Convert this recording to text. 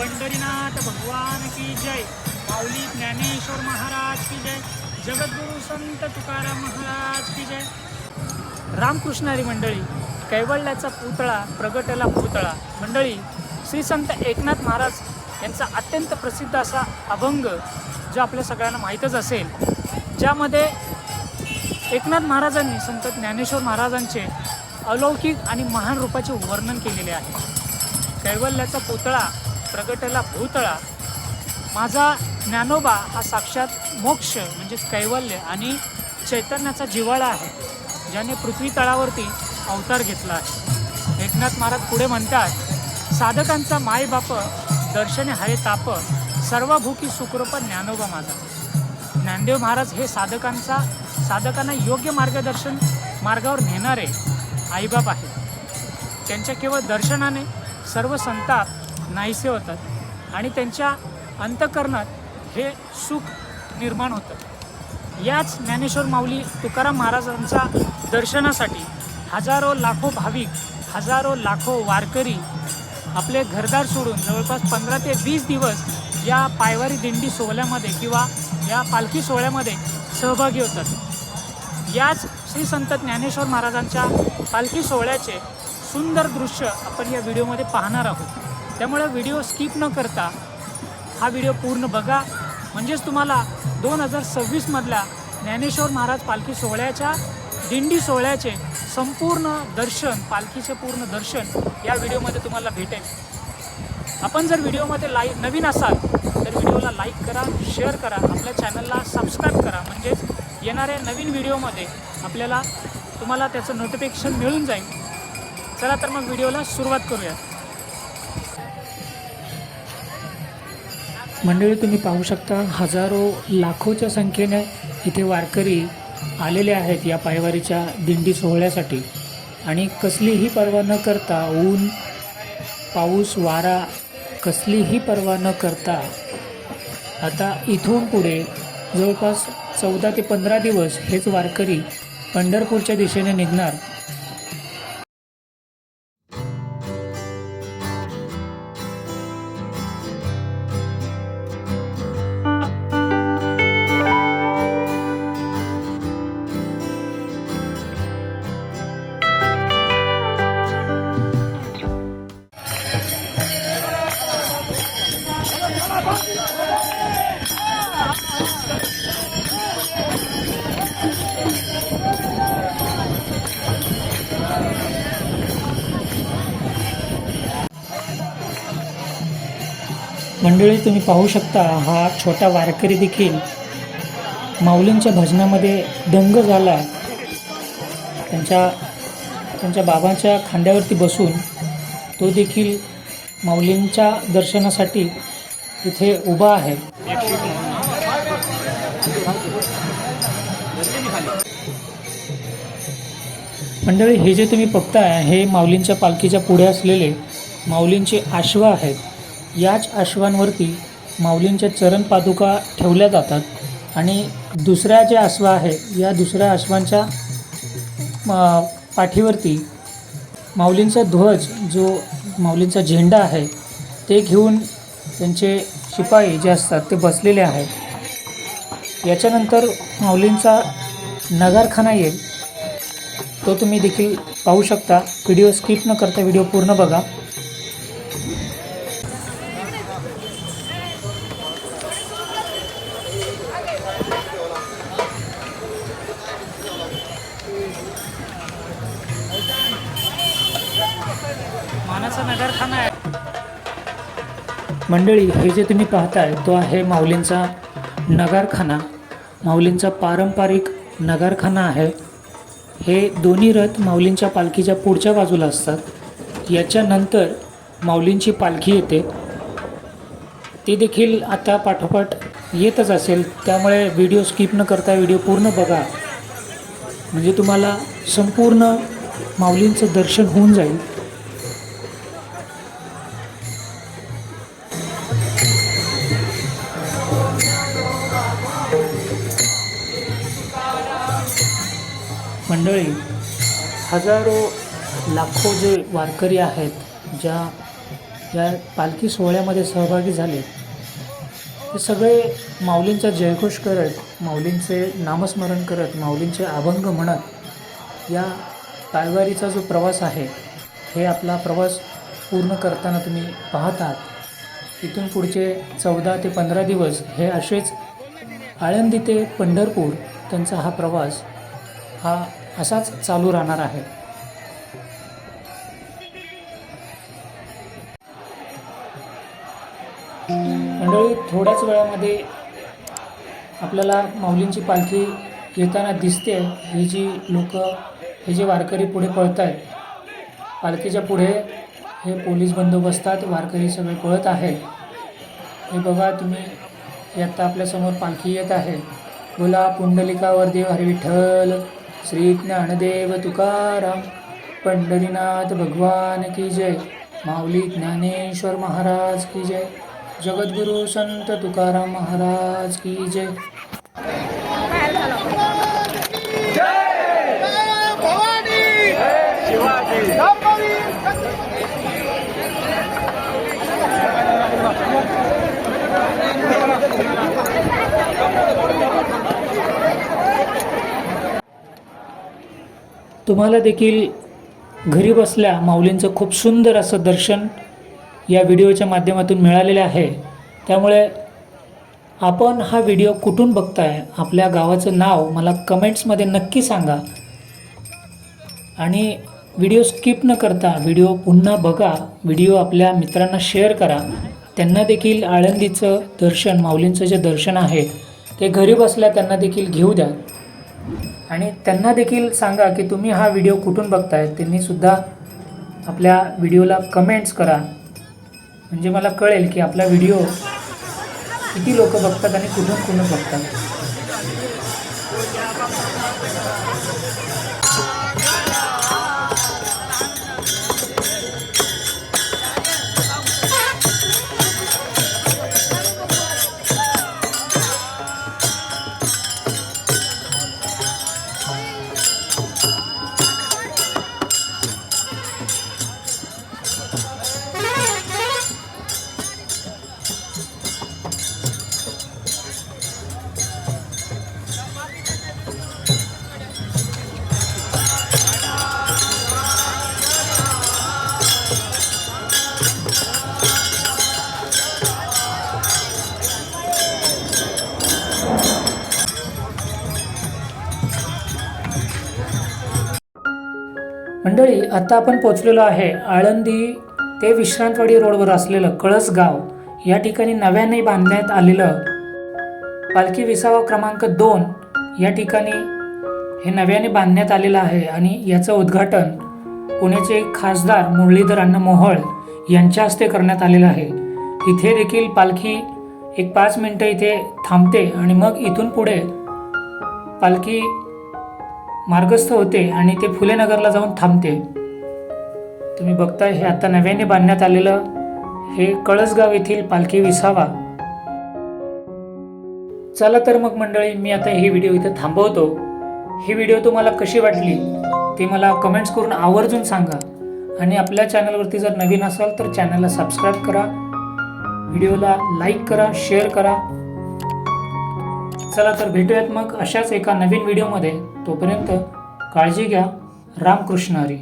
पंढरीनाथ भगवान की जय, माऊली ज्ञानेश्वर महाराज की जय, जगद्गुरु संत तुकाराम महाराज की जय। रामकृष्णारी मंडळी, कैवल्याचा पुतळा प्रगटला पुतळा। मंडळी, श्री संत एकनाथ महाराज यांचा अत्यंत प्रसिद्ध असा अभंग जो आपल्या सगळ्यांना माहीतच असेल, ज्यामध्ये एकनाथ महाराजांनी संत ज्ञानेश्वर महाराजांचे अलौकिक आणि महान रूपाचे वर्णन केलेले आहे। कैवल्याचा पुतळा प्रगटला भूतळा, माझा ज्ञानोबा हा साक्षात मोक्ष म्हणजेच कैवल्य आणि चैतन्याचा जिव्हाळा आहे, ज्याने पृथ्वी तळावरती अवतार घेतला आहे। एकनाथ महाराज पुढे म्हणतात, साधकांचा मायबाप दर्शने हरे ताप, सर्वभूकी सुकृप ज्ञानोबा माझा। ज्ञानदेव महाराज हे साधकांना योग्य मार्गावर नेणारे आईबाप आहेत। त्यांच्या केवळ दर्शनाने सर्व संताप नाहीसे आणि त्यांच्या अंतःकरणात हे सुख निर्माण होतं। याच ज्ञानेश्वर माऊली तुकाराम महाराजांच्या दर्शनासाठी हजारो लाखो भाविक, हजारो लाखो वारकरी आपले घरदार सोडून जवळपास 15 ते 20 दिवस या पायवारी दिंडी सोहळ्यामध्ये किंवा या पालखी सोहळ्यामध्ये सहभागी होतात। याच श्री संत ज्ञानेश्वर महाराजांच्या पालखी सोहळ्याचे सुंदर दृश्य आपण या व्हिडिओमध्ये पाहणार आहोत। त्यामुळे व्हिडिओ स्किप न करता हा व्हिडिओ पूर्ण बघा, म्हणजेच तुम्हाला 2026 मधल्या ज्ञानेश्वर महाराज पालखी सोहळ्याच्या दिंडी सोहळ्याचे संपूर्ण दर्शन, पालखीचे पूर्ण दर्शन या व्हिडिओमध्ये तुम्हाला भेटेल। आपण जर व्हिडिओमध्ये नवीन असाल तर व्हिडिओला लाईक करा, शेअर करा, आपल्या चॅनलला सबस्क्राईब करा, म्हणजेच येणाऱ्या नवीन व्हिडिओमध्ये तुम्हाला त्याचं नोटिफिकेशन मिळून जाईल। चला तर मग व्हिडिओला सुरुवात करूया। मंडळी, तुम्ही पाहू शकता हजारो लाखोच्या संख्येने इथे वारकरी आलेले आहेत या पायवारीच्या दिंडी सोहळ्यासाठी, आणि कसलीही पर्वा न करता, ऊन पाऊस वारा कसलीही पर्वा न करता आता इथून पुढे जवळपास 14 ते 15 दिवस हेच वारकरी पंढरपूरच्या दिशेने निघणार। मंडळी, तुम्ही पाहू शकता हा छोटा वारकरी देखील माऊलींच्या भजनामध्ये दंग झाला। त्यांच्या बाबांच्या खांद्यावरती बसून तो देखील माऊलींच्या दर्शनासाठी इथे उभा आहे। मंडळी, हे जे तुम्ही बघताय हे माऊलींच्या पालखीच्या पुढे असलेले माऊलींचे अश्व आहेत। याच अश्वांवरती माऊलींच्या चरण पादुका ठेवल्या जातात, आणि दुसऱ्या जे अश्व आहे या दुसऱ्या अश्वांच्या पाठीवरती माऊलींचा ध्वज, जो माऊलींचा झेंडा आहे, ते घेऊन त्यांचे शिपाई जे असतात ते बसलेले आहेत। याच्यानंतर माऊलींचा नगारखाना येईल, तो तुम्ही देखील पाहू शकता। व्हिडिओ स्किप न करता व्हिडिओ पूर्ण बघा। मानाचा नगारखाना आहे। मंडळी, हे जे तुम्ही पाहताय तो आहे माऊलींचा नगारखाना, माऊलींचा पारंपरिक नगारखाना आहे। हे दोन्ही रथ माऊलींच्या पालखीच्या पुढच्या बाजूला असतात। याच्यानंतर माऊलींची पालखी येते, ती देखील आता पाठोपाठ येतच असेल, त्यामुळे व्हिडिओ स्किप न करता व्हिडिओ पूर्ण बघा, म्हणजे तुम्हाला संपूर्ण माऊलींचं दर्शन होऊन जाईल। मंडळी, हजारो लाखो जे वारकरी आहेत, ज्या या पालखी सोहळ्यामध्ये सहभागी झाले ते सगळे माऊलींचा जयघोष करत, माऊलींचे नामस्मरण करत, माऊलींचे अभंग म्हणत या पायवारीचा जो प्रवास आहे हे आपला प्रवास पूर्ण करताना तुम्ही पाहत आहात। इथून पुढचे 14 ते 15 दिवस हे असेच आळंदी ते पंढरपूर त्यांचा हा प्रवास हा असाच चालू राहणार आहे। मंडळी, थोड्याच वेळामध्ये आपल्याला माऊलींची पालखी येताना दिसते। ही जी लोक, हे जे वारकरी पुढे पळत आहेत, पालखीच्या पुढे हे पोलीस बंदोबस्तात वारकरी सगळे पळत आहेत। हे बघा तुम्ही, हे आता आपल्यासमोर पालखी येत आहे। बोला पुंडलिकावर देव हरी विठ्ठल, श्री ज्ञानदेव तुकाराम, पंढरीनाथ भगवान की जय, माऊली ज्ञानेश्वर महाराज की जय, जगद्गुरु संत तुकाराम महाराज की जय। तुम्हाला देखील घरी बसल्या माऊलींचं खूप सुंदर असं दर्शन या व्हिडिओच्या माध्यमातून मिळालेले आहे। त्यामुळे आपण हा व्हिडिओ कुठून बघताय, आपल्या गावाचं नाव मला कमेंट्समध्ये नक्की सांगा आणि व्हिडिओ स्किप न करता व्हिडिओ पुन्हा बघा, व्हिडिओ आपल्या मित्रांना शेअर करा। त्यांना देखील आळंदीचं दर्शन, माऊलींचं जे दर्शन आहे ते घरी बसल्या त्यांना देखील घेऊ द्या आणि त्यांना देखील सांगा की तुम्ही हा व्हिडिओ कुठून बघताय। त्यांनी सुद्धा आपल्या व्हिडिओला कमेंट्स करा, म्हणजे मला कळेल की आपला व्हिडिओ किती लोक बघतात आणि कुठून बघतात। मंडळी, आता आपण पोचलेलो आहे आळंदी ते विश्रांतवाडी रोडवर असलेलं कळसगाव या ठिकाणी नव्याने बांधण्यात आलेलं पालखी विसावा क्रमांक 2 या ठिकाणी हे नव्याने बांधण्यात आलेलं आहे आणि याचं उद्घाटन पुण्याचे खासदार मुरलीधर अण्णा मोहोळ यांच्या हस्ते करण्यात आलेलं आहे। इथे देखील पालखी एक 5 मिनिटं इथे थांबते आणि मग इथून पुढे पालखी मार्गस्थ होते आणि ते फुलेनगरला जाऊन थांबते। तुम्ही बघताय हे आता नव्याने बांधण्यात आलेलं हे कळसगाव येथील पालखी विसावा। चला तर मग मंडळी, मी आता ही व्हिडिओ इथे थांबवतो। ही व्हिडिओ तुम्हाला कशी वाटली ते मला कमेंट्स करून आवर्जून सांगा आणि आपल्या चॅनलवरती जर नवीन असाल तर चॅनलला सबस्क्राईब करा, व्हिडिओला लाईक करा, शेअर करा। चला तर भेटूयात मग अशाच एका नवीन व्हिडिओमध्ये। तोपर्यंत काळजी घ्या। रामकृष्ण हरी।